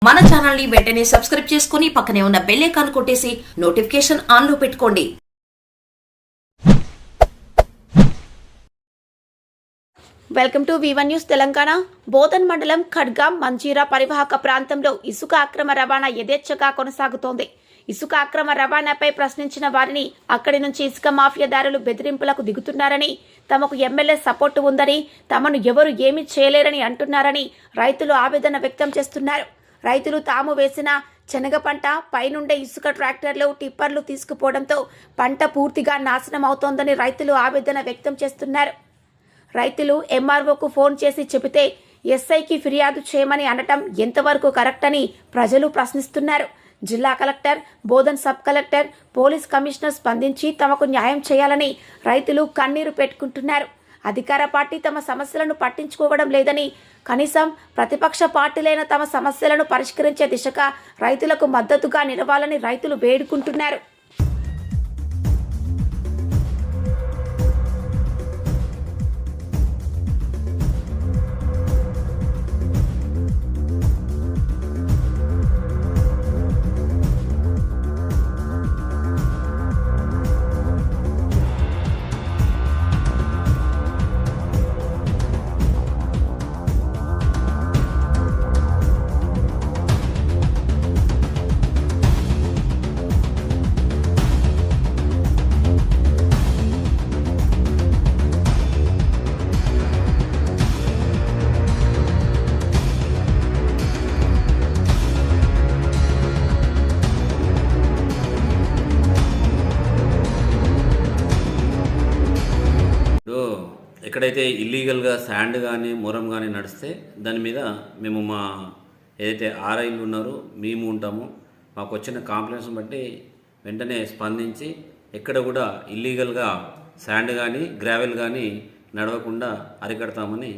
మన ఛానల్ ని వెంటనే సబ్స్క్రైబ్ చేసుకుని పక్కనే ఉన్న బెల్ ఐకాన్ కొట్టేసి నోటిఫికేషన్ ఆన్ లో పెట్టుకోండి. Welcome to V1 news Telangana. Bodhan మండలం ఖడ్గాం మంజీరా పరివాహక ప్రాంతంలో ఇసుక అక్రమ రవాణా యథేచ్ఛగా కొనసాగుతోంది. ఇసుక అక్రమ రవాణాపై ప్రశ్నించిన వారిని అక్కడి నుంచి ఇసుక మాఫియాదారులు బెదిరింపులకు దిగుతున్నారని, తమకు ఎమ్మెల్యే సపోర్టు ఉందని, తమను ఎవరు ఏమీ చేయలేరని అంటున్నారని రైతులు ఆవేదన వ్యక్తం చేస్తున్నారు. రైతులు తాము వేసిన శనగ పంట పైనుండే ఇసుక ట్రాక్టర్లు టిప్పర్లు తీసుకుపోవడంతో పంట పూర్తిగా నాశనం అవుతోందని రైతులు ఆవేదన వ్యక్తం చేస్తున్నారు. రైతులు ఎంఆర్ఓకు ఫోన్ చేసి చెబితే ఎస్ఐకి ఫిర్యాదు చేయమని అనటం ఎంతవరకు కరెక్ట్ అని ప్రజలు ప్రశ్నిస్తున్నారు. జిల్లా collector, Bodhan sub collector, police commissioner స్పందించి తమకు న్యాయం చేయాలని రైతులు కన్నీరు పెట్టుకుంటున్నారు. అధికార పార్టీ తమ సమస్యలను పట్టించుకోవడం లేదని, కనీసం ప్రతిపక్ష పార్టీలైన తమ సమస్యలను పరిష్కరించే దిశగా రైతులకు మద్దతుగా నిలవాలని రైతులు వేడుకుంటున్నారు. ఎక్కడైతే ఇల్లీగల్గా శాండ్ కానీ మొరం కానీ నడిస్తే దాని మీద మేము మా ఏదైతే ఆర్ఐలు ఉన్నారో మేము ఉంటాము. మాకు వచ్చిన కాంప్లైంట్స్ బట్టి వెంటనే స్పందించి ఎక్కడ కూడా ఇల్లీగల్గా శాండ్ కానీ గ్రావెల్ కానీ నడవకుండా అరికడతామని